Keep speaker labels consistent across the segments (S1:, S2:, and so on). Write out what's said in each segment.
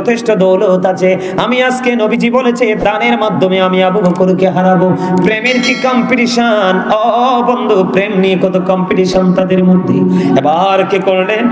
S1: যথেষ্ট দৌলত আছে। আমি আজকে নবীজি বলেছে দানের মাধ্যমে আমি আবু বকরকে হারাবো। প্রেমের কি কম্পিটিশন! ও বন্ধু, প্রেম নিয়ে কত কম্পিটিশন তাদের মধ্যে। এবার কি করলেন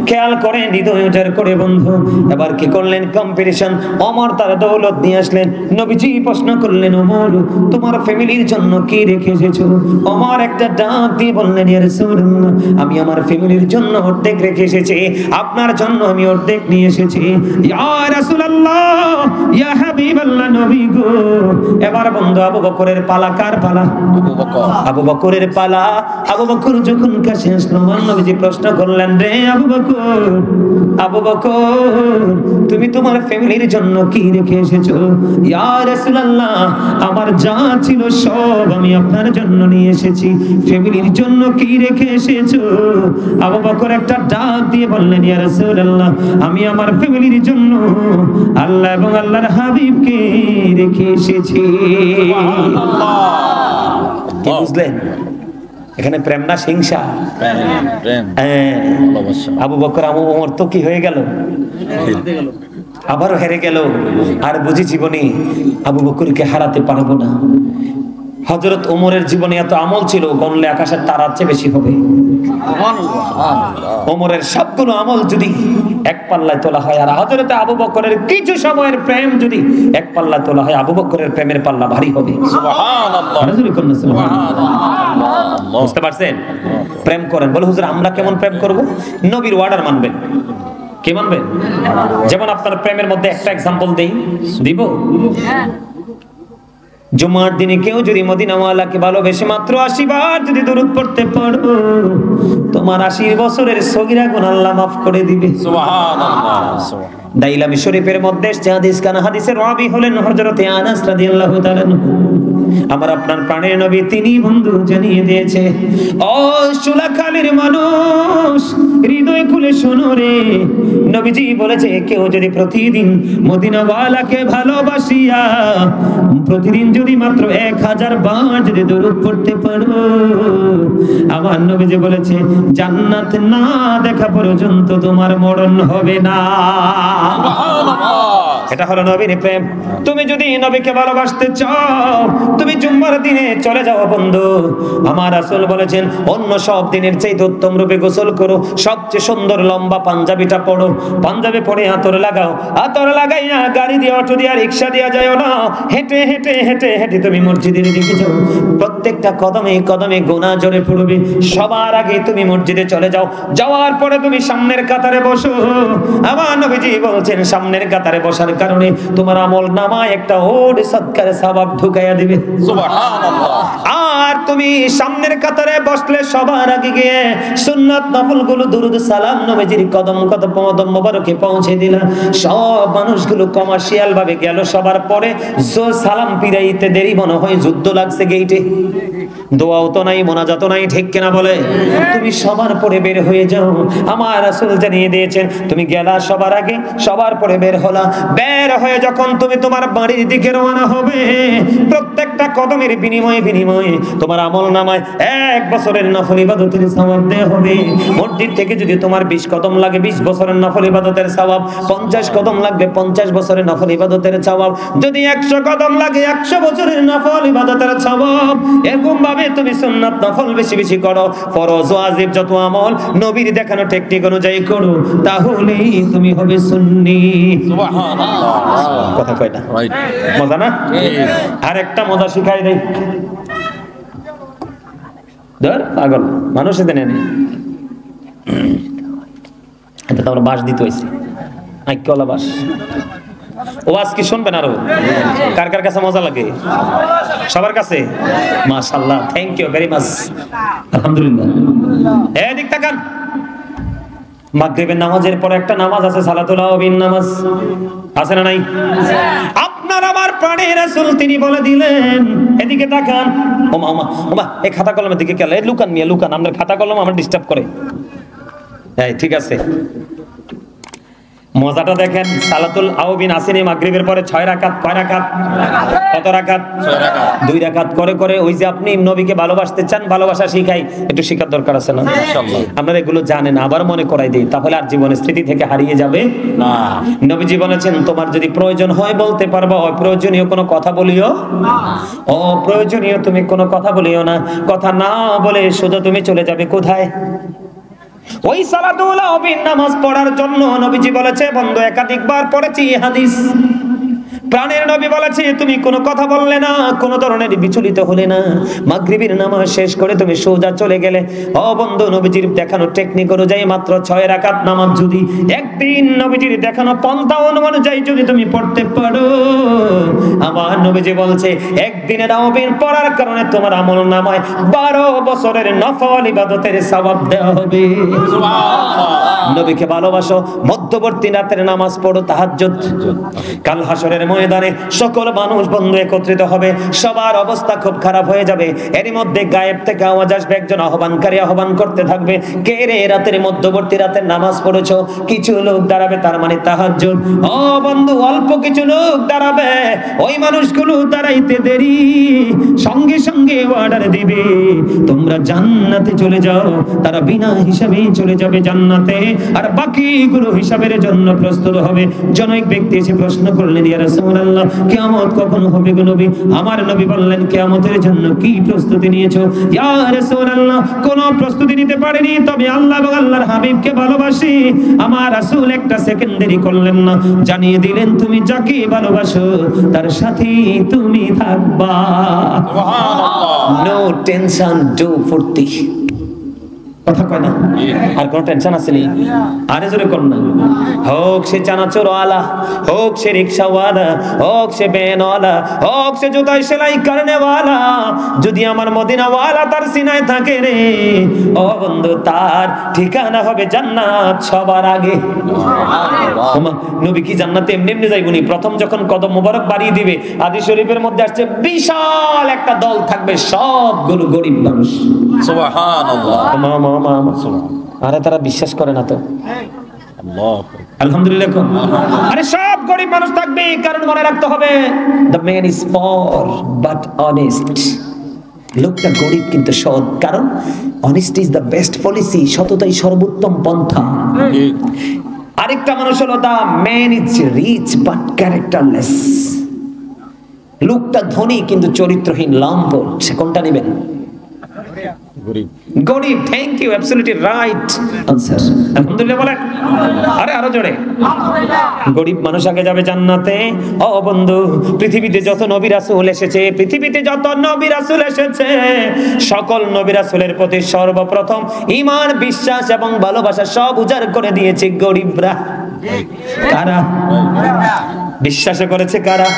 S1: খেয়াল করেন, হৃদয় উজাড় করে বন্ধু, এবার কি করলেন কম্পিটিশন। ওমর তার দৌলত নিয়ে আসলেন। নবীজি প্রশ্ন করলেন, ওমর তোমার ফ্যামিলির জন্য কি রেখে এসেছো? ওমর একটা ডাক দিয়ে বললেন, ইয়া রাসূলুল্লাহ, আমি আমার ফ্যামিলির জন্য অর্ধেক রেখে এসেছি, আপনার জন্য আমি অর্ধেক নিয়ে এসেছি। ইয়া রাসূলুল্লাহ, ইয়া হাবিবাল্লাহ, নবী গো। এবার বন্ধু আবু বকরের পালা। কার পালা? আবু বকরের পালা। আবু বকর যখন কাছে আসলো, নবীজি প্রশ্ন করলেন, রে আবু বকর, আবু বকর তুমি তোমার ফ্যামিলির জন্য কি রেখে এসেছো? ইয়া রাসূলুল্লাহ, আমার যা ছিল সব আমি আপনার জন্য নিয়ে এসেছি, ফ্যামিলির জন্য কি রেখে এসেছো? আবু বকর একটা ডাক দিয়ে বললেন, ইয়া রাসূলুল্লাহ, আমি আমার ফ্যামিলির জন্য আল্লাহ এবং আল্লাহর হাবিবকে রেখে এসেছি। সুবহানাল্লাহ। কি বুঝলেন? এখানে প্রেম না হিংসা? প্রেম। আবু বকর আবু ওমর তো কি হয়ে গেল? আবারও হেরে গেল। আর বুঝি জীবনে আবু বকরকে হারাতে পারবো না। হযরত ওমরের জীবনে এত আমল ছিল, গণলে আকাশের তারার চেয়ে বেশি হবে। ওমরের সবগুলো আমল যদি এক পাল্লায় তোলা হয়, আর হযরত আবু বকরের কিছু সময়ের প্রেম যদি এক পাল্লায় তোলা হয়, আবু বকরের প্রেমের পাল্লা ভারী হবে। সুবহানাল্লাহ। বুঝতে পারছেন? প্রেম করেন। বলে হুজুর আমরা কেমন প্রেম করব? নবীর অর্ডার মানবেন। কে মানবেন? যেমন আপনার প্রেমের মধ্যে একটা এক্সাম্পল দেই, দিব? জুমার দিনে কেউ যদি মদিনাওয়ালাকে ভালোবেসে মাত্র 80 বার যদি দরুদ পড়তে পারো, তোমার 80 বছরের সগীরা গুনাহ আল্লাহ মাফ করে দিবে। সুবহানাল্লাহ। দাইলামি শরীফের মধ্যে হাদিস কানা হাদিসের রাবি হলেন হযরত আনাস রাদিয়াল্লাহু তাআলা। আমার আপনার প্রাণের নবী তিনি বন্ধু জানিয়ে দিয়েছে, ও সুলাখালীর মানুষ হৃদয় খুলে শোনো রে, নবীজি বলেছে কেউ যদি প্রতিদিন মদিনাওয়ালাকে ভালোবাসিয়া প্রতিদিন যদি মাত্র 1000 বার যদি দরুদ পড়তে পারো, আমার নবীজি বলেছে জান্নাত না দেখা পর্যন্ত তোমার মরণ হবে না। এটা হলো নবীর প্রেম। তুমি যদি নবীকে ভালোবাসতে চাও, তুমি জুম্মার দিনে চলে যাও বন্ধু। আমার রাসূল বলেছেন অন্য সব দিনের চাইতে উত্তম রূপে গোসল করো, সবচেয়ে সুন্দর লম্বা পাঞ্জাবিটা পরো, পাঞ্জাবি পরে আতর লাগাও, আতর লাগাইয়া গাড়ি দিয়ে অটো দিয়ে রিকশা দিয়ে যাও না, হেঁটে হেঁটে হেঁটে হেঁটে তুমি মসজিদের দিকে যাও। প্রত্যেকটা কদমে কদমে গুনাহ ঝরে পড়বে। সবার আগে তুমি মসজিদে চলে যাও, যাওয়ার পরে তুমি সামনের কাতারে বসো। আমার নবীজি বলছেন সামনের কাতারে বসার কারণে তোমার আমল নামায় একটা ওড সদকার সওয়াব ঢুকাইয়া দিবে। সুবহানাল্লাহ। আর তুমি সামনের কাতারে বসলে সবার আগে গিয়ে সুন্নাত নফলগুলো দুরুদ সালাম নবীজির কদম কদম মোবারকে পৌঁছে দিলা। সব মানুষগুলো কমার্শিয়াল ভাবে গেল, সবার পরে সালাম ফিরাইতে দেরি মনে হয় যুদ্ধ লাগছে গেইটে। দোয়াও তো নাই, মোনাজাত নাই, ঠিক কিনা বলে? তুমি সবার পরে বের হয়ে যাও। আমার রাসূল জানিয়ে দিয়েছেন তুমি গেলা সবার আগে, সবার পরে বের হলা। বের হয়ে যখন তুমি তোমার বাড়ির দিকে রওনা হবে, প্রত্যেকটা কদমের বিনিময়ে বিনিময়ে তোমার আমল নামায় 1 বছরের নফল ইবাদতের সওয়াব দেয়া হবে। মসজিদ থেকে যদি তোমার 20 কদম লাগে 20 বছরের নফল ইবাদতের সওয়াব, 50 কদম লাগবে 50 বছরের নফল ইবাদতের সওয়াব, যদি 100 কদম লাগে 100 বছরের নফল ইবাদতের সওয়াব। এরকম ভাবে তুমি সুন্নাত নফল বেশি বেশি করো, ফরজ ওয়াজিব যত আমল নবীর দেখানো টেকনিক অনুযায়ী করো, তাহলেই তুমি হবে সুন্নি। সুবহানাল্লাহ। কথা কয় না? মজা না? আর একটা মজা শিখাই দেই। ধর পাগল মানুষ এখানে নেই, এটা তো আমরা বাস দিতে হইছে, আইকলা বাস। ওয়াজ কি শুনবেন আরো? কার কার কাছে মজা লাগে? সবার কাছে? মাশাআল্লাহ, থ্যাংক ইউ ভেরি মাচ, আলহামদুলিল্লাহ। এদিক তাকান। মাগরিবের নামাজের পরে একটা নামাজ আছে, সালাতুল আওয়াবিন নামাজ, আছে না নাই? আপনার আমার প্রাণের রাসূল তিনি বলে দিলেন, এদিকে তাকান। ওমা ওমা ওমা, এই খাতা কলমের দিকে গেলে লুকান মিয়া লুকান, আপনার খাতা কলম আমার ডিস্টার্ব করে। এই ঠিক আছে। মজাটা দেখেন, সালাতুল আওবিন আসেনি মাগরিবের পরে 6 রাকাত। কয় রাকাত? কত রাকাত?
S2: 6 রাকাত।
S1: 2 রাকাত করে করে ওই যে আপনি নবীকে ভালোবাসতে চান, ভালোবাসা শিখাই, একটু শিখার দরকার আছে না?
S2: ইনশাআল্লাহ।
S1: আপনারা এগুলো জানেন, আবার মনে করাই দেই, তাহলে আর জীবনের স্মৃতি থেকে হারিয়ে যাবে
S2: না।
S1: নবীজি বলেছেন তোমার যদি প্রয়োজন হয় বলতে পারবা, অপ্রয়োজনীয় কোনো কথা বলিও না। অপ্রয়োজনীয় তুমি কোনো কথা বলিও না। কথা না বলে শুধু তুমি চলে যাবে কোথায়? ওই সালাতুল আওবিন নামাজ পড়ার জন্য নবীজি বলেছে, বন্ধু একাধিকবার পড়েছি হাদিস, প্রাণের নবী বলেছে তুমি কোনো কথা বললে না, কোন ধরনের বিচলিত হলে না, মাগরিবের নামাজ শেষ করে তুমি সোজা চলে গেলে। ও বন্ধু, নবীজির দেখানো টেকনিক অনুযায়ী মাত্র 6 রাকাত নামাজ যদি একদিন নবীজির দেখানো পন্থা অনুযায়ী যদি তুমি পড়তে পারো, আমার নবীজি বলছে একদিনের আওবিন পড়ার কারণে তোমার আমলনামায় 12 বছরের নফল ইবাদতের সওয়াব দেওয়া হবে। সুবহানাল্লাহ। নবীকে ভালোবাসো, মধ্যবর্তী রাতের নামাজ পড়ো, তাহাজ্জুদ। কাল হাসরের ময়দানে সকল মানুষ বন্ধু একত্রিত হবে, সবার অবস্থা খুব খারাপ হয়ে যাবে। এর মধ্যে গায়েব থেকে আওয়াজ আসবে, একজন আহ্বানকারী আহ্বান করতে থাকবে, কে রে রাতের মধ্যবর্তী রাতের নামাজ পড়েছো? কিছু লোক দাঁড়াবে, তার মানে তাহাজ্জুদ। ও বন্ধু, অল্প কিছু লোক দাঁড়াবে, ওই মানুষগুলো দাঁড়াইতে দেরি, সঙ্গে সঙ্গে অর্ডার দিবে তোমরা জান্নাতে চলে যাও। তারা বিনা হিসাবে চলে যাবে জান্নাতে, আর বাকিগুলো হিসাবের জন্য প্রস্তুত হবে। জনৈক ব্যক্তি এসে প্রশ্ন করলেন, ইয়া রাসূলুল্লাহ, কিয়ামত কখন হবে গো নবী? আমার নবী বললেন, কিয়ামতের জন্য কি প্রস্তুতি নিয়েছো? ইয়া রাসূলুল্লাহ, কোনো প্রস্তুতি নিতে পারিনি, তবে আল্লাহ এবং আল্লাহর হাবিবকে ভালোবাসি। আমার রাসূল একটা সেকেন্ড দেরি করলেন না, জানিয়ে দিলেন তুমি যাকে ভালোবাসো তার সাথেই তুমি থাকবা। সুবহানাল্লাহ। নো টেনশন, ডু ফুর্তি। কথা কয় না? আর কোন টেনশন আছে নি? আরে জোরে কোন না। হোক সে চানাচুরওয়ালা, হোক সে রিকশাওয়ালা, হোক সে ভ্যানওয়ালা, হোক সে জুতায় সেলাই করনেওয়ালা, যদি আমার মদিনাওয়ালা তার সিনায় থাকে রে, ও বন্ধু, তার ঠিকানা হবে জান্নাত সবার আগে। সুবহানাল্লাহ। নবী কি জান্নাতে এমনি এমনি যাইবনি? প্রথম যখন কদম মোবারক বাড়িয়ে দিবে, হাদিস শরীফের মধ্যে আসছে বিশাল একটা দল থাকবে, সবগুলো গরিব মানুষ।
S2: সুবহানাল্লাহ।
S1: আরে তারা বিশ্বাস করে না তো?
S2: আল্লাহ।
S1: আলহামদুলিল্লাহ। আরে সব গরিব মানুষ থাকবে, কারণ মনে রাখতে হবে the man is poor but honest। লোকটা গরিব কিন্তু সৎ, কারণ honesty is the best policy, সততাই সর্বোত্তম পন্থা। আরেকটা মানুষ হলো the man is rich but characterless। লোকটা ধনী কিন্তু চরিত্রহীন, লম্পট। কোনটা নেবেন?
S2: গরিব।
S1: গরিব। Thank you, absolutely right answer. আলহামদুলিল্লাহ বলেন। আরে আরো জোরে। গরিব মানুষ আগে যাবে জান্নাতে। ও বন্ধু, পৃথিবীতে যত নবী রাসূল এসেছে, পৃথিবীতে যত নবী রাসূল এসেছে, সকল নবী রাসূলের প্রতি সর্বপ্রথম ঈমান, বিশ্বাস এবং ভালোবাসা সব উজাড় করে দিয়েছে গরিবরা। কারা? বিশ্বাস করেছে কারা?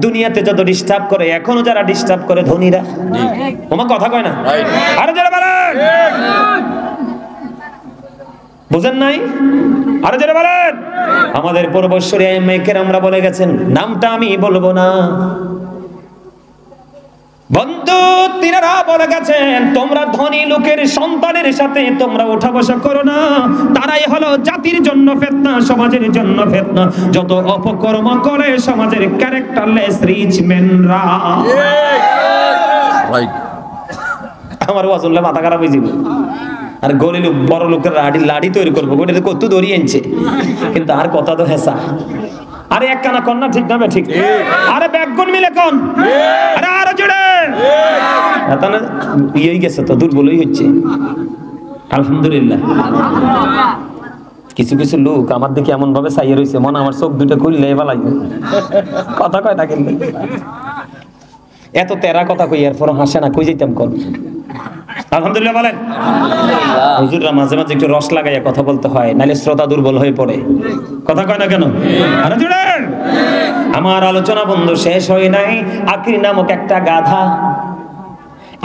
S1: দুনিয়াতে যত ডিস্টার্ব করে, এখনো যারা ডিস্টার্ব করে ধনীরা। ওমা কথা কয় না? আরে যারা বলেন, বুঝেন নাই? আরে যারা বলেন, আমাদের পূর্বসূরি আইম্মায়ে কেরামরা বলে গেছেন, নামটা আমি বলবো না বন্ধু, তিনারা বলে গেছেন, তোমরা ধনী লোকের সন্তানের সাথে তোমরা ওঠা বসা করো না, তারাই হলো জাতির জন্য ফিতনা, সমাজের জন্য ফিতনা। যত অপকর্ম করে সমাজের ক্যারেক্টারলেস রিচ মেনরা। আমার ওয়াজুল্লাহ মাথা খারাপ হয়ে যাবে। আর গরিব লোক, বড় লোকের লাড়ি তৈরি করবো, ওটা কত দড়ি আনছে, কিন্তু আর কথা তো হেসা। আরে এক কানা কন্যা ঠিক না? ঠিক। আরে ব্যাকগুন মিলে কোন? আরে আরো জোরে। তাহলে ইয়েই গেছে তো, দুর্বলই হচ্ছে। আলহামদুলিল্লাহ। কিছু কিছু লোক আমার দিকে এমন ভাবে চাইয়ে রয়েছে, মনে আমার চোখ দুটো খুললে এবার লাগবে। কথা কয় না কিন্তু, এত তেরা কথা কই, এরপর হাসে না, কই যাইতাম কোন? আলহামদুলিল্লাহ বলেন। হুজুররা মাঝে মাঝে একটু রস লাগাইয়া কথা বলতে হয়, নাহলে শ্রোতা দুর্বল হয়ে পড়ে। কথা কয় না কেন? আরে জোরে। আমার আলোচনা বন্ধু শেষ হয় নাই। আকরি নামক একটা গাধা,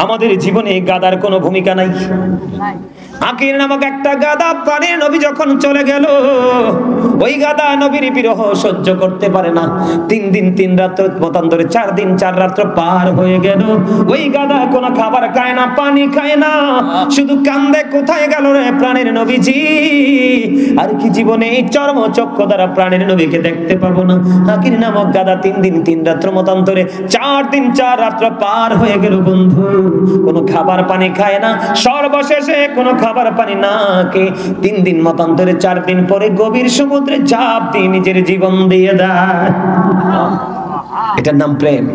S1: আমাদের জীবনে গাধার কোনো ভূমিকা নাই। হাকির নামক একটা গাদা প্রাণের নবী যখন চলে গেল, ওই গাদা নবীর বিরহ সহ্য করতে পারে না। 3 দিন 3 রাত্র মতান্তরে 4 দিন 4 রাত্র পার হয়ে গেল। ওই গাদা কোনো খাবার খায় না, পানি খায় না, শুধু কান্দে, কোথায় গেল রে প্রাণের নবীজি? আর কি জীবনে এই চর্ম চক্ষু দ্বারা প্রাণের নবীকে দেখতে পাবো না? হাকির নামক গাদা 3 দিন 3 রাত্র মতান্তরে 4 দিন 4 রাত্র পার হয়ে গেল বন্ধু, কোনো খাবার পানি খায় না। সর্বশেষে কোনো খাবার পানি না খেয়ে 3 দিন মতান্তরে 4 দিন পরে গভীর সমুদ্রে ঝাঁপ দিয়ে নিজের জীবন দিয়ে দেয়। এটার নাম প্রেম।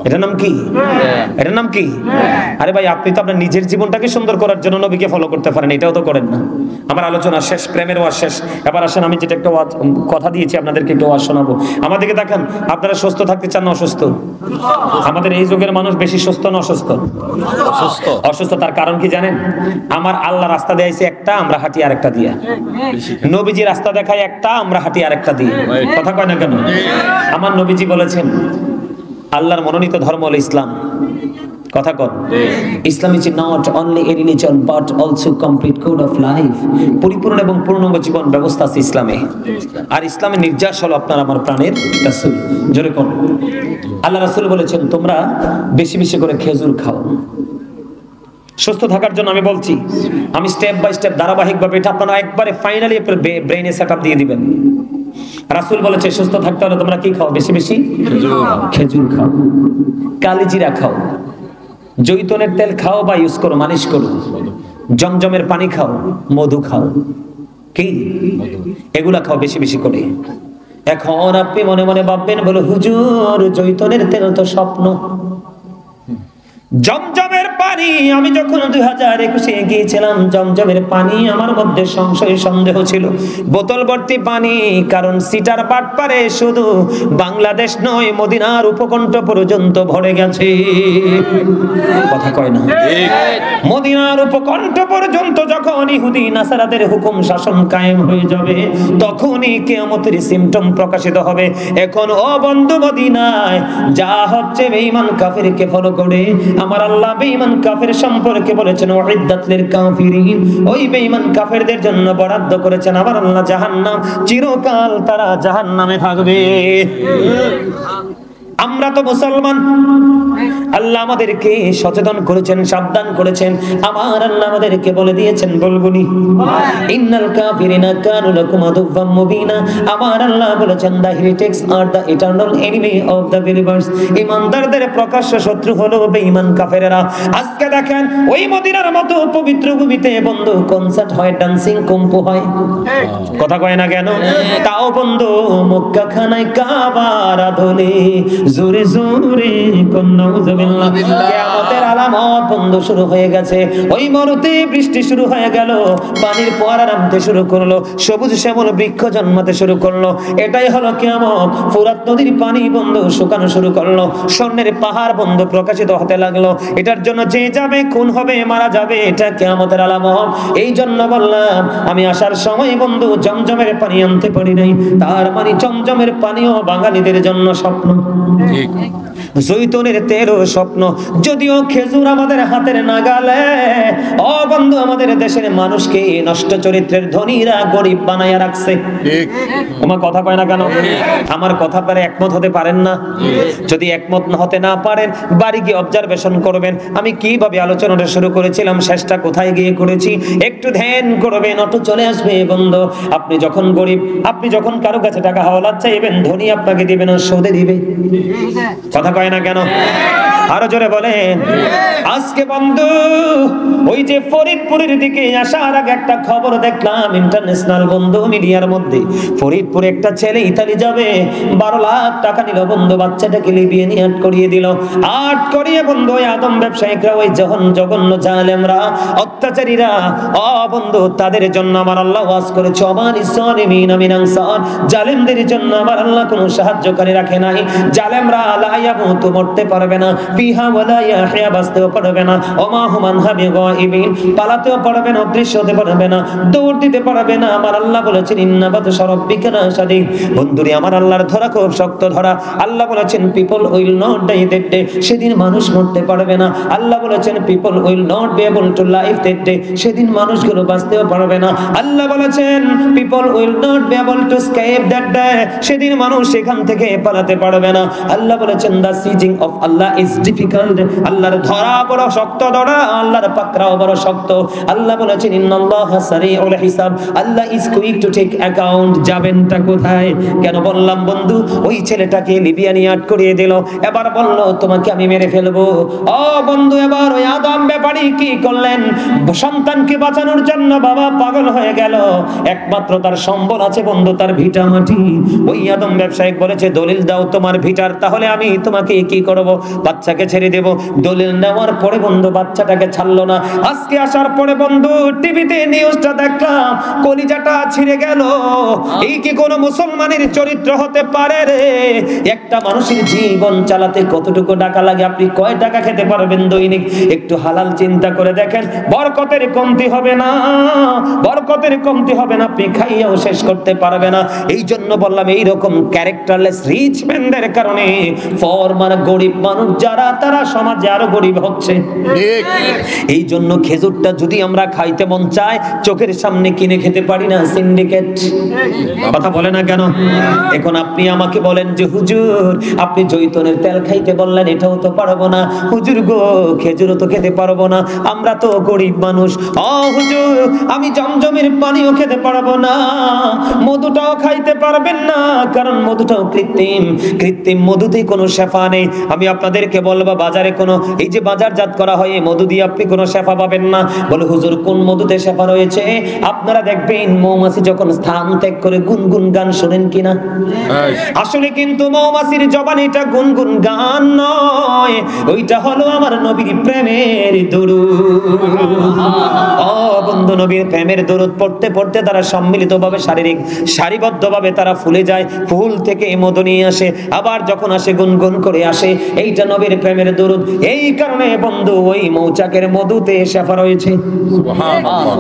S1: এটার নাম কি? এটার নাম কি? আরে ভাই, আপনি তো আপনার নিজের জীবনটাকে সুন্দর করার জন্য নবীকে ফলো করতে পারেন, এটাও তো করেন না। আমার আলোচনা শেষ, প্রেমের ওয়াজ শেষ। এবার আসেন, আমি যেটা একটা কথা দিয়েছি আপনাদেরকে একটু ওয়াজ শোনাবো। আমাদেরকে দেখেন, আপনারা সুস্থ থাকতে চান না অসুস্থ? আমাদের এই যুগের মানুষ বেশি সুস্থ না অসুস্থ? অসুস্থ। তার কারণ কি জানেন? আমার আল্লাহ রাস্তা দেখাইছে একটা, আমরা হাঁটি আরেকটা দিয়া। নবীজি রাস্তা দেখায় একটা, আমরা হাঁটি আরেকটা দিয়ে। কথা কয় না কেন? আমার নবীজি বলেছেন আল্লাহর মনোনীত ধর্ম হলো ইসলাম। কথা কর, Islam is not only a religion but also complete code of life. পরিপূর্ণ এবং পূর্ণাঙ্গ জীবন ব্যবস্থা আছে ইসলামে। আর ইসলামের নির্যাস হলো আপনার আমার প্রাণের রাসূল। জোরে কোন আল্লাহ রাসূল বলেছেন তোমরা বেশি বেশি করে খেজুর খাও। সুস্থ থাকার জন্য আমি বলছি, আমি স্টেপ বাই স্টেপ ধারাবাহিকভাবে, এটা আপনারা একবারে ফাইনালি ব্রেইনে সেটআপ দিয়ে দিবেন। রাসূল বলেছে সুস্থ থাকতে হলে তোমরা কি খাও? বেশি বেশি খেজুর খাও, কালিজিরা খাও, জৈতুনের তেল খাও বা ইউজ করো, মালিশ করো, জমজমের পানি খাও, মধু খাও, কি এগুলা খাও বেশি বেশি করে। এখন আপনি মনে মনে ভাববেন, বলো হুজুর জৈতুনের তেল তো স্বপ্ন, জমজমের পানি, আমি যখন 2021-এ গিয়েছিলাম জমজমের পানি আমার মধ্যে সংশয় সন্দেহ ছিল। বোতল ভর্তি পানি, কারণ সিটার বাটপারে শুধু বাংলাদেশ নয় মদিনার উপকণ্ঠ পর্যন্ত ভরে গেছে। কথা কয় না? মদিনার উপকণ্ঠ পর্যন্ত যখন ইহুদি নাসারাদের হুকুম শাসন কায়েম হয়ে যাবে, তখনই কিয়ামতের সিম্পটম প্রকাশিত হবে। এখন ও বন্ধু, মদিনায় যা হচ্ছে বেঈমান কাফিরকে ফলো করে আমার আল্লাহ বেঈমান কাফের সম্পর্কে বলেছেন উইদ্দাত লিল কাফিরিন। ওই বেঈমান কাফেরদের জন্য বরাদ্দ করেছেন আমার আল্লাহ জাহান্নাম, চিরকাল তারা জাহান্নামে থাকবে। আমরা তো মুসলমান, আল্লাহ আমাদেরকে সচেতন করেছেন, সাবধান করেছেন। আমার আল্লাহ আমাদেরকে বলে দিয়েছেন, বলবুনি ইন্নাল কাফিরিনা কানু লাকুম আদুওয়াম মুবিনা। আমার আল্লাহ বলেছেন the heretics are the eternal enemy of the believers. ঈমানদারদের প্রকাশ্য শত্রু হলো বেঈমান কাফেররা। আজকে দেখেন ওই মদিনার মতো পবিত্র ভূমিতে বন্ধু কনসার্ট হয়, ডান্সিং কুম্ফু হয়, কথা কয় না কেন? তাও বন্ধু মক্কা খানায় কাবার আদলে জোরে জোরে নাউযুবিল্লাহ। কিয়ামতের আলামত বন্ধ শুরু হয়ে গেছে। ওই মরুতে বৃষ্টি শুরু হয়ে গেল, পানির ফোয়ারা নামতে শুরু করলো, সবুজ শ্যামল বৃক্ষ জন্মাতে শুরু করলো। এটাই হলো কিয়ামত। ফুরাত নদীর পানি বন্ধ শুকানো শুরু করলো, স্বর্ণের পাহাড় বন্ধ প্রকাশিত হতে লাগলো। এটার জন্য যে যাবে খুন হবে, মারা যাবে, এটা কিয়ামতের আলামত। এই জন্য বললাম আমি আসার সময় বন্ধু জমজমের পানি আনতে পারি নাই, তার মানে জমজমের পানিও বাঙালিদের জন্য স্বপ্ন, জৈতুনের তেলও স্বপ্ন। যদিও খেজুর আমাদের হাতের নাগালে, ও বন্ধু আমাদের দেশের মানুষকে নষ্ট চরিত্রের ধনীরা গরিব বানায়া রাখছে। তোমার কথা কয় না কেন? আমার কথা পারে একমত হতে পারেন না? যদি একমত হতে না পারেন বাড়ি গিয়ে অবজারভেশন করবেন আমি কিভাবে আলোচনাটা শুরু করেছিলাম, শেষটা কোথায় গিয়ে করেছি, একটু ধ্যান করবেন, অটো চলে আসবে বন্ধু। আপনি যখন গরিব, আপনি যখন কারো কাছে টাকা হাওলাত চাইবেন, ধনী আপনাকে দিবে না, সুদে দিবে। কথা কয় না কেন? আরো জোরে বলেন। আজকে বন্ধু ওই যে ফরিদপুরের দিকে আসার আগে একটা খবর দেখলাম ইন্টারন্যাশনাল বন্ধু মিডিয়ার মধ্যে, ফরিদপুরে একটা ছেলে ইতালি যাবে, 12 লাখ টাকা নিল বন্ধু, বাচ্চাটাকে লিবিয়ে নিয়ে আট করিয়ে দিল। আট করিয়ে বন্ধু ওই আদম ব্যবসায়িকরা, ওই জঘন্য জালেমরা, অত্যাচারীরা, ও বন্ধু তাদের জন্য আমার আল্লাহ ওয়াজ করেছে আমার ইসলামিন মিন আনসার। জালেমদের জন্য আমার আল্লাহ কোনো সাহায্যকারী রাখে নাই। জালেমরা লা ইয়ামুতু, মরতে পারবে না, ফিহা ওয়ালা ইয়াহইয়া, বাঁচতেও পারবে না। ওমা হুম আনহা বিগাইবিন, পালাতেও পারবে না, অদৃশ্য হতে পারবে না, দৌড় দিতে পারবে না। আমার আল্লাহ বলেছেন ইন্না বাতশা রাব্বিকা লাশাদীদ, বন্ধুরে আমার আল্লাহর ধরা খুব শক্ত ধরা। আল্লাহ বলেছেন people will not die that day, সেদিন মানুষ মরতে পারবে না। আল্লাহ বলেছেন people will not be able to live that day, সেদিন মানুষগুলো বাঁচতেও পারবে না। আল্লাহ বলেছেন people will not be able to escape that day, সেদিন মানুষ সেখান থেকে পালাতে পারবে না। আল্লাহ বলেছেন the seizing of Allah is difficult, আল্লাহর ধরা বড় শক্ত ধরা, আল্লাহর পাকড়াও বড় শক্ত। আল্লাহ বলেছেন ইন্নাল্লাহা সারিউল হিসাব, Allah is quick to take account. যাবেনটা কোথায়? কেন বললাম বন্ধু, ওই ছেলেটাকে লিবিয়া নিয়ে আটক করিয়ে দিল, এবার বলল তোমাকে আমি মেরে ফেলবো। ও বন্ধু, এবার ওই আদম ব্যাপারী কি করলেন? সন্তানকে বাঁচানোর জন্য বাবা পাগল হয়ে গেল, একমাত্র তার সম্বল আছে বন্ধু, তার ভিটা মাটি। ওই আদম ব্যবসায়িক বলেছে দলিল দাও তোমার ভিটার, তাহলে আমি তোমাকে কি করব, বাচ্চাকে ছেড়ে দেব। দলিল নেওয়ার পরে বন্ধু বাচ্চাটাকে ছাড়লো না। আজকে আসার পরে বন্ধু টিভিতে নিউজটা দেখলাম, কলিজাটা ছিঁড়ে গেল। এই কি কোনো মুসলমানের চরিত্র হতে পারে রে? একটা মানুষের জীবন চালাতে কতটুকু টাকা লাগে? আপনি কয় টাকা খেতে পারবেন দৈনিক? একটু হালাল চিন্তা করে দেখেন, বরকতের কমতি হবে না, বরকতের কমতি হবে না, আপনি খাইয়াও শেষ করতে পারবে না। এই জন্য বললাম এইরকম ক্যারেক্টারলেস রিচ ম্যানদের কারণে ফরমার গরিব মানুষ যারা, তারা সমাজে আরো গরিব হচ্ছে। এই জন্য খেজুরটা যদি আমরা খাইতে মন চায়, চোখের সামনে কিনে খেতে পারি না, সিন্ডিকেট। কথা বলে না কেন? এখন আপনি আমাকে বলেন যে হুজুর আপনি জৈতুনের তেল খাইতে বললেন, এটাও তো পারবো না। হুজুর গো, খেজুরও তো খেতে পারবো না, আমরা তো গরিব মানুষ। ও হুজুর, আমি জমজমের পানিও খেতে পারবো না, মধুটাও খাইতে পারবেন না, কারণ মধুটাও কৃত্রিম, কৃত্রিম মধুতে কোনো শেফা নেই। আমি আপনাদেরকে বলবো বাজারে কোনো, এই যে বাজারজাত করা হয় এই মধু দিয়ে আপনি কোনো শেফা পাবেন না। বলে হুজুর কোন মধুতে শেফা রয়েছে? আপনারা দেখবেন মৌমাছি যখন স্থান ত্যাগ করে গুনগুন গান শোনেন কিনা? আসলে কিন্তু মৌমাছির জবানিটা গুনগুন গান নয়, ওইটা হলো আমার নবীর প্রেমের দরুদ। ও বন্ধু, নবীর প্রেমের দরুদ পড়তে পড়তে তারা সম্মিলিতভাবে সারিবদ্ধভাবে তারা ফুলে যায়, ফুল থেকে মধু নিয়ে আসে, আবার যখন আসে গুনগুন করে আসে। এইটা নবীর প্রেমের দরুদ। এই কারণে বন্ধু ওই মৌচাকের মধুতে শেফা রয়েছে।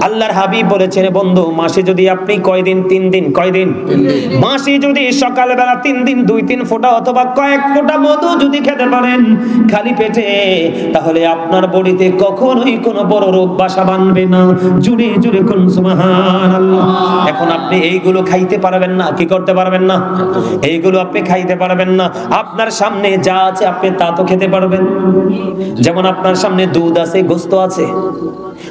S1: আল্লাহর হাবিব বলেছেন বন্ধু, মাসে যদি আপনি কয়দিন? 3 দিন। কয়দিন? মাসে যদি সকালবেলা 3 দিন 2-3 ফোঁটা অথবা কয়েক ফোঁটা মধু যদি খেতে পারেন খালি পেটে, তাহলে আপনার বডিতে কখনোই কোনো বড় রোগ বাসা বাঁধবে না। জুড়ে জুড়ে কোন সুবহানাল্লাহ। এখন আপনি এইগুলো খাইতে পারবেন না, কি করতে পারবেন না? এইগুলো আপনি খাইতে পারবেন না। আপনার সামনে যা আছে আপনি তা তো খেতে পারবেন। যেমন আপনার সামনে দুধ আছে, গোশত আছে।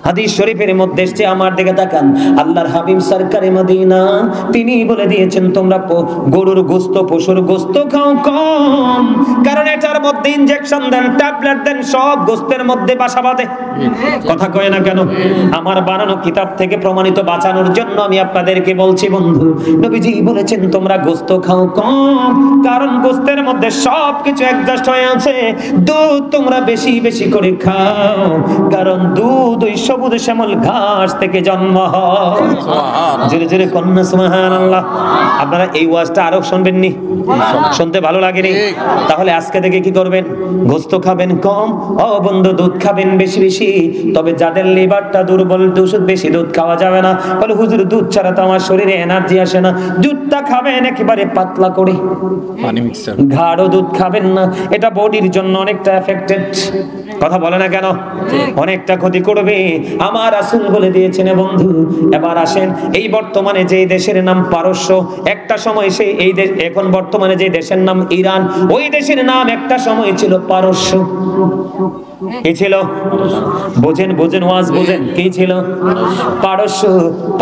S1: হাদিস শরীফের মধ্যে এসেছে, আমার দিকে তাকান, আল্লাহর হাবিব সরকারে মদিনা তিনি বলে দিয়েছেন তোমরা গরুর গোশত, পশুর গোশত খাও কম, কারণ এটার মধ্যে ইনজেকশন দেন, ট্যাবলেট দেন, সব গোশতের মধ্যে বাসা বাঁধে। কথা কয় না কেন? আমার বানানো কিতাব থেকে প্রমাণিত, বাঁচানোর জন্য আমি আপনাদেরকে বলছি বন্ধু, নবীজি বলেছেন তোমরা গোশত খাও কম, কারণ গোশতের মধ্যে সবকিছু অ্যাডজাস্ট হয়ে আছে। দুধ তোমরা বেশি বেশি করে খাও, কারণ দুধ ওই সবুজ শ্যামল ঘাস থেকে জন্ম হয়। জোরে জোরে কন্যা সুবহানাল্লাহ। আপনারা এই ওয়াজটা আরো শুনবেননি? শুনতে ভালো লাগেনি? তাহলে আজকে থেকে কি করবেন? গোশত খাবেন কম, ও বন্ধু দুধ খাবেন বেশি বেশি। তবে যাদের লিভারটা দুর্বল, বেশি দুধ খাওয়া যাবে না। বলে হুজুর দুধ ছাড়া তো আমার শরীরে এনার্জি আসে না। দুধটা খাবেন একেবারে পাতলা করে,
S2: পানি মিক্সচার।
S1: গাঢ় দুধ খাবেন না, এটা বডির জন্য অনেকটা এফেক্টেড। কথা বলে না কেন? অনেকটা ক্ষতি করবে। আমার রাসূল বলে দিয়েছেন বন্ধু। এবার আসেন, এই বর্তমানে যে দেশের নাম পারস্য, একটা সময় সেই এই দেশ, এখন বর্তমানে যে দেশের নাম ইরান, ওই দেশের নাম একটা সময় ছিল পারস্য। কি ছিল? বোঝেন বোঝেন ওয়াজ বোঝেন, কি ছিল? পারস্য।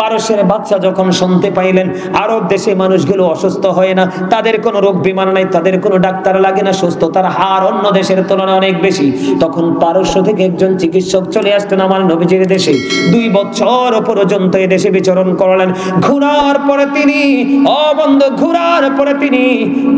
S1: পারস্যের বাচ্চা যখন শুনতে পাইলেন আরব দেশে মানুষগুলো অসুস্থ হয় না, তাদের কোনো রোগ বিমার নাই, তাদের কোনো ডাক্তার লাগে না, সুস্থতার হার অন্য দেশের তুলনায় অনেক বেশি, তখন পারস্য থেকে একজন চিকিৎসক চলে আসতেন আমার নবীজির দেশে। 2 বছর পর্যন্ত এই দেশে বিচরণ করলেন। ঘোরার পরে তিনি, ও বন্ধু, ঘোরার পরে তিনি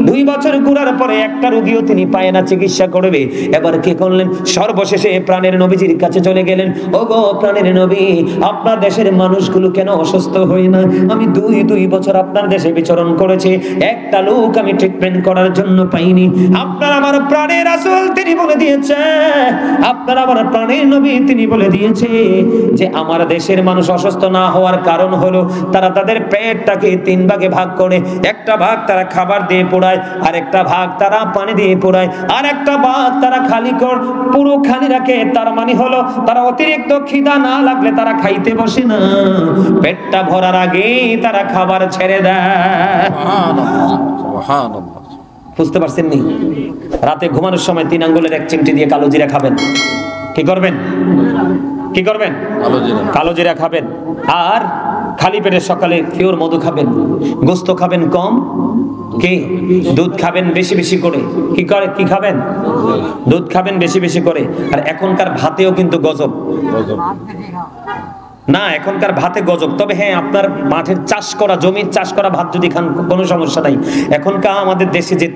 S1: 2 বছর ঘোরার পরে একটা রোগীও তিনি পায় না চিকিৎসা করবে। এবার কি করলেন? সর্বশেষে প্রাণের নবীজির কাছে চলে গেলেন। ওগো প্রাণের নবী, আপনার দেশের মানুষগুলো কেন অসুস্থ হয় না? আমি দুই বছর আপনার দেশে বিচরণ করেছি, একটা লোক আমি ট্রিটমেন্ট করার জন্য পাইনি। আপনার আমার প্রাণের রাসূল তিনি বলে দিয়েছে, আপনার আমার প্রাণের নবী তিনি বলে দিয়েছে যে আমার দেশের মানুষ অসুস্থ না হওয়ার কারণ হলো তারা তাদের পেটটাকে 3 ভাগে ভাগ করে। একটা ভাগ তারা খাবার দিয়ে পোড়ায়, আর একটা ভাগ তারা পানি দিয়ে পোড়ায়, আর একটা ভাগ তারা খালি পুরো খালি রাখে। তার মানে হলো তারা অতিরিক্ত খিদা না লাগলে তারা খাইতে বসে না, পেটটা ভরার আগেই তারা খাবার ছেড়ে দেয়।
S2: সুবহানাল্লাহ।
S1: বুঝতে পারছেন নি? রাতে ঘুমানোর সময় 3 আঙ্গুলের 1 চিমটি দিয়ে কালো জিরা খাবেন। কি করবেন? কি করবেন? কালো জিরা খাবেন। আর খালি পেটে সকালে পিওর মধু খাবেন। গোস্ত খাবেন কম, কি দুধ খাবেন বেশি বেশি করে। কি খাবেন? দুধ খাবেন বেশি বেশি করে। আর এখনকার ভাতেও কিন্তু গজব না, এখনকার ভাতে গজব। তবে হ্যাঁ, আপনার মাঠের চাষ করা, জমির চাষ করা ভাত যদি খান কোনো সমস্যা নাই। এখনকার আমাদের দেশে যে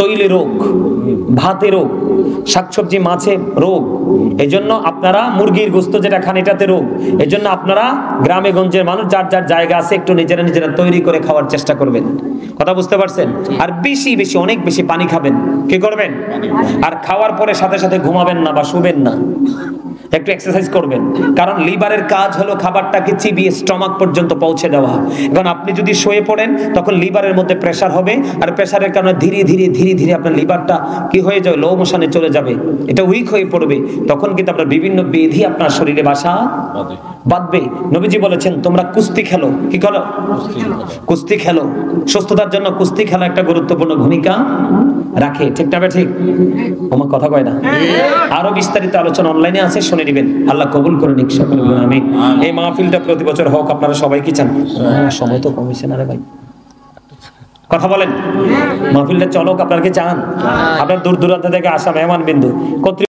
S1: তৈলে রোগ, ভাতে রোগ, শাকসবজি মাছে রোগ, এজন্য আপনারা মুরগির গোস্ত যেটা খান এটাতে রোগ। এজন্য আপনারা গ্রামে গঞ্জের মানুষ যার যার জায়গা আছে একটু নিজেরা তৈরি করে খাওয়ার চেষ্টা করবেন। কথা বুঝতে পারছেন? আর বেশি বেশি অনেক বেশি পানি খাবেন। কি করবেন? আর খাওয়ার পরে সাথে সাথে ঘুমাবেন না বা শুবেন না, একটু এক্সারসাইজ করবেন। কারণ লিভারের কাজ হলো খাবারটাকে চিবিয়ে স্টমাক পর্যন্ত পৌঁছে দেওয়া। এখন আপনি যদি শুয়ে পড়েন তখন লিভারের মধ্যে প্রেসার হবে, আর প্রেসারের কারণে ধীরে ধীরে আপনার লিভারটা কি হয়ে যাবে, লো মোশনে চলে যাবে, এটা উইক হয়ে পড়বে। তখন কিন্তু আপনার বিভিন্ন ব্যাধি আপনার শরীরে বাসা বাঁধবে। নবীজি বলেছেন তোমরা কুস্তি খেলো। কি করো? কুস্তি খেলো। সুস্থতার জন্য কুস্তি খেলা একটা গুরুত্বপূর্ণ ভূমিকা রাখে। ঠিক না? ঠিক আমার কথা কয় না? আরো বিস্তারিত আলোচনা অনলাইনে আছে, শুনে নেবেন। আল্লাহ কবুল করে নিক সকল গুণ। আমিন। এই মাহফিলটা প্রতি বছর হোক, আপনারা সবাই কি চান? সময় তো কমেছে না রে ভাই, কথা বলেন। মাহফিলটা চলক, আপনারা কি চান? আপনার দূর দূরান্ত থেকে আসা মেহমান বিন্দু